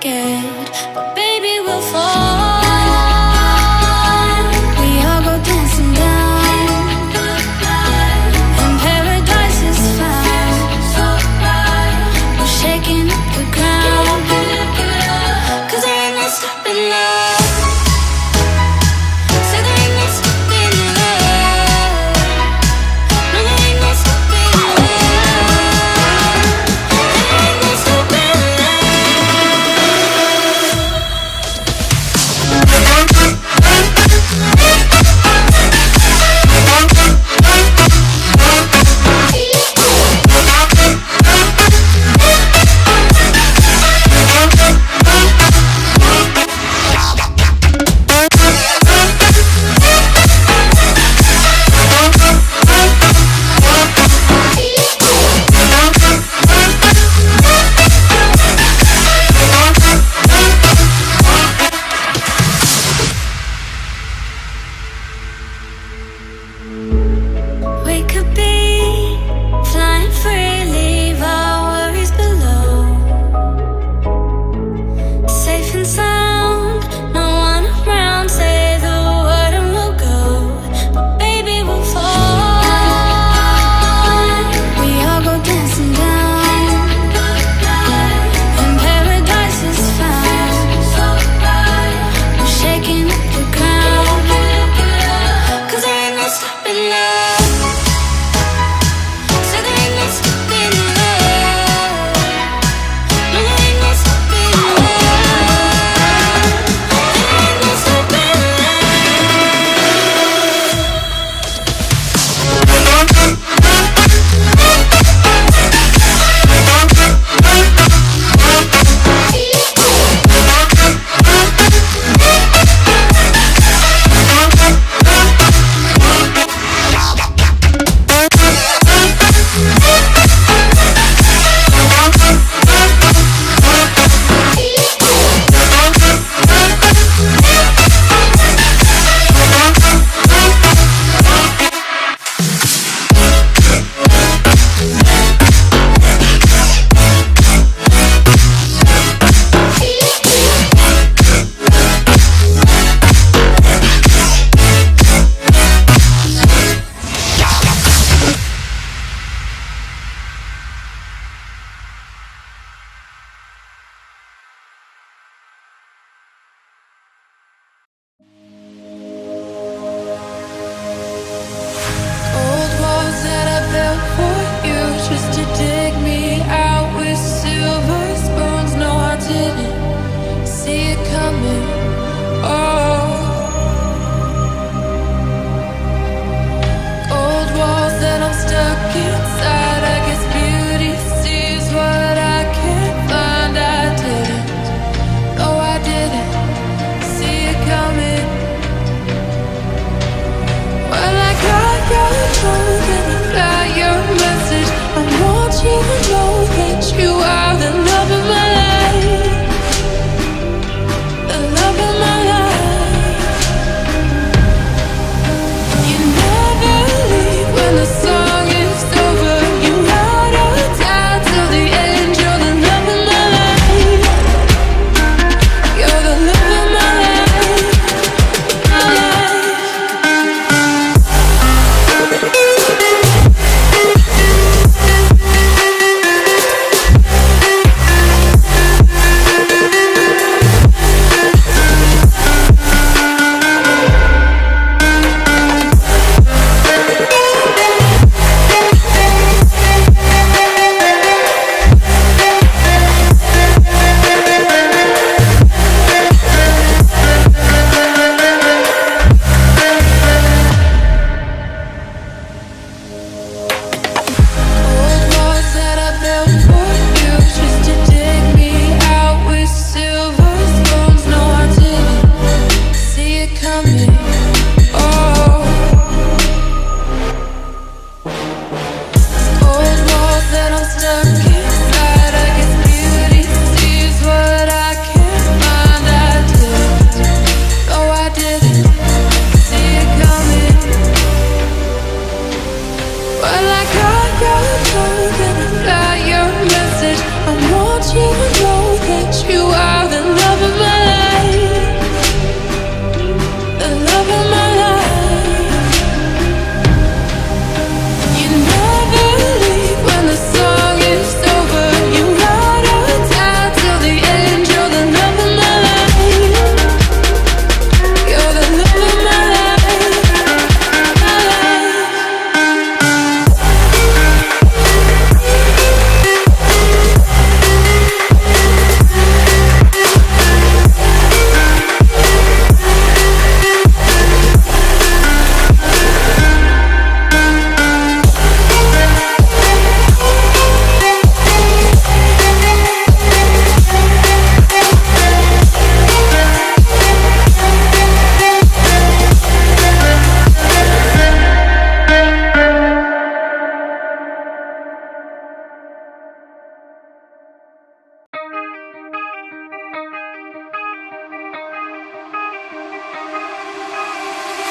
scared, but baby we'll fall. We all go dancing down, and paradise is found. We're shaking up the ground, 'cause there ain't no stopping love. Say there ain't no stopping love. No, there ain't no stopping love. There ain't no stopping love.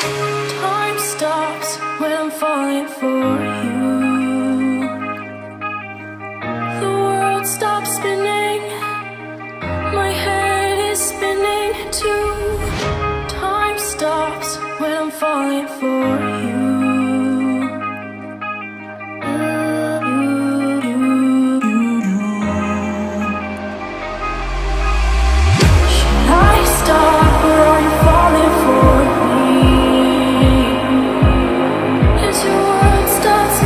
Time stops when I'm falling for you. The world stops spinning, my head is spinning too. Time stops when I'm falling for you. Should I stop or are you falling for me? As your world starts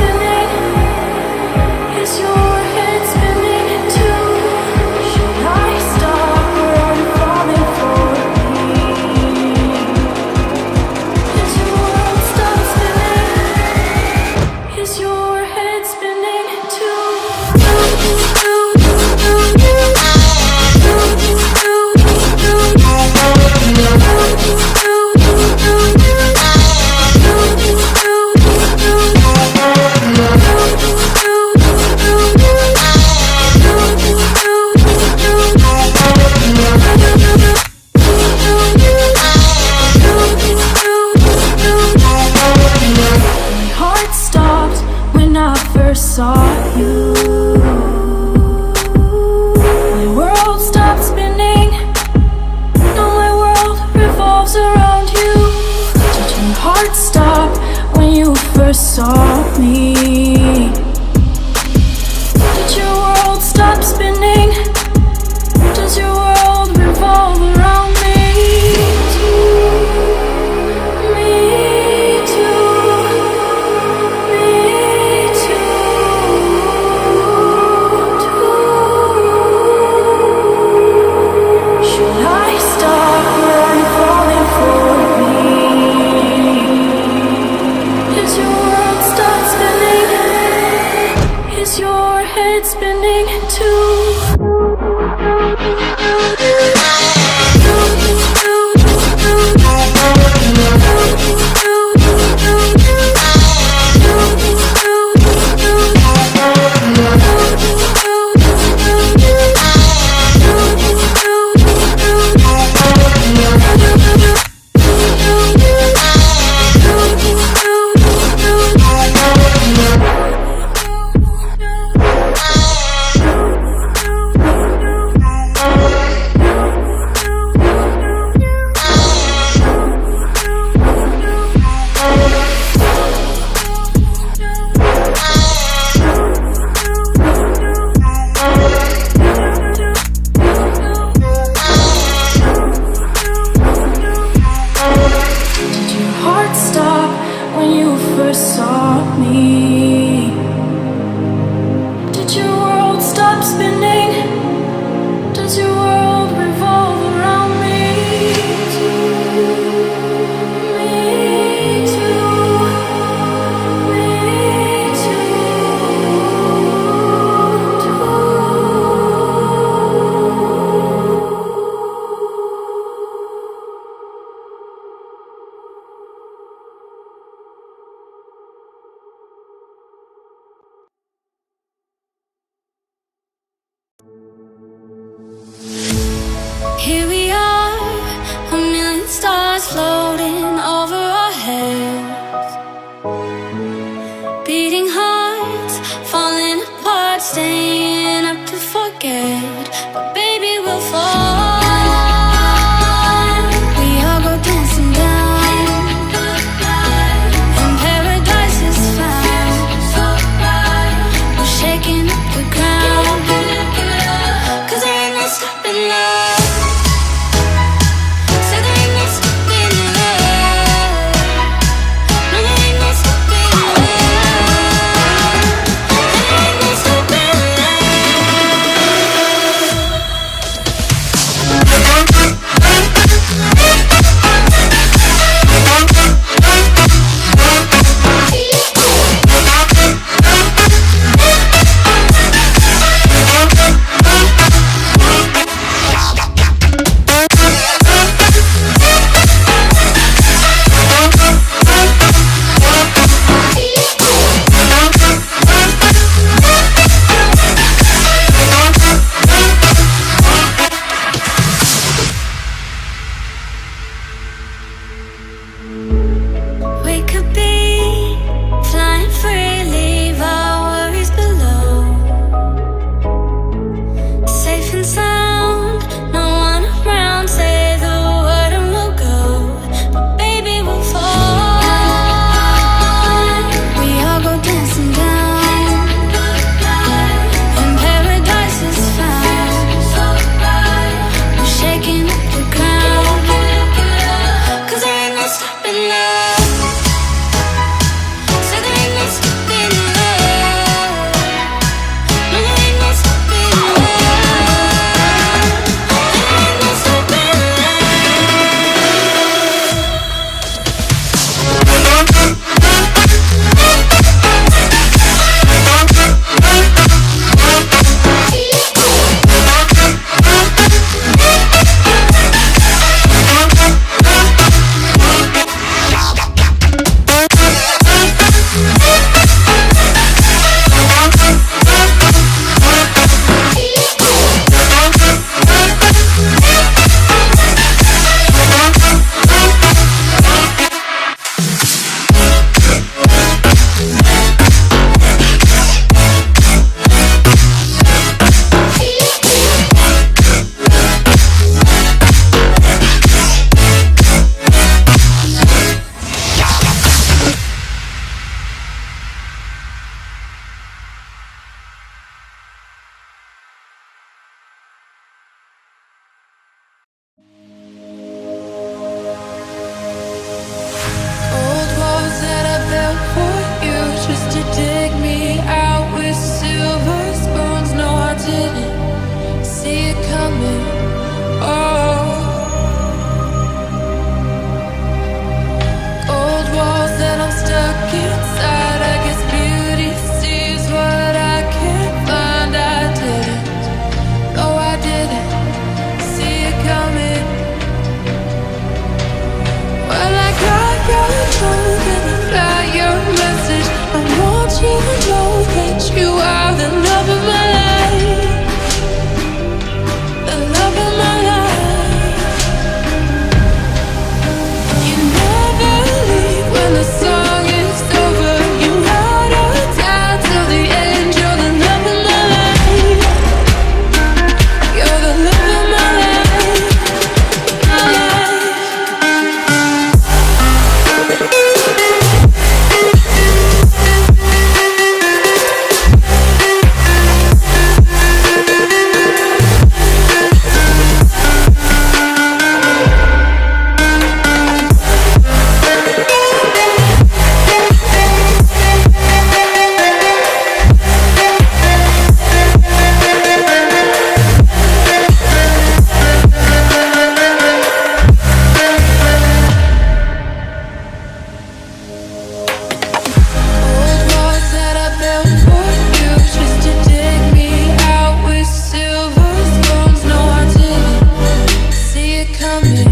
coming.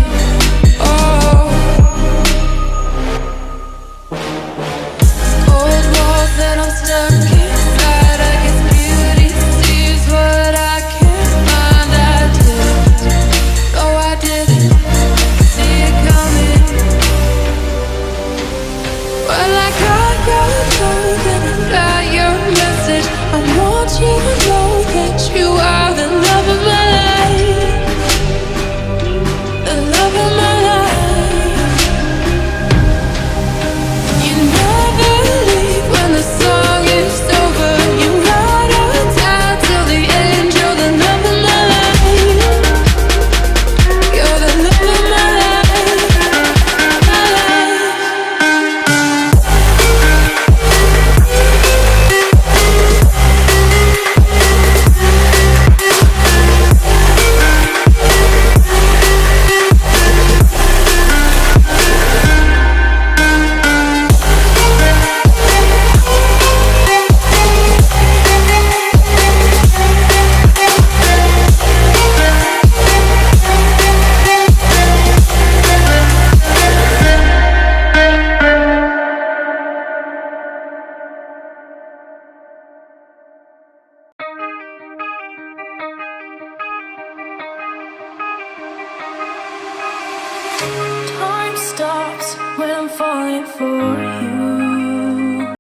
Oh, cold walls that I'm stuck inside. I guess beauty sees what I can't find. I did, oh I didn't see it coming. Well, I got your code and I got your message. I want you to know that you are the love of my life, the love of my life. You never leave when the song is over. You ride or die till the end. You're the love of my life. You're the love of my life, my life. Time stops when I'm falling for you.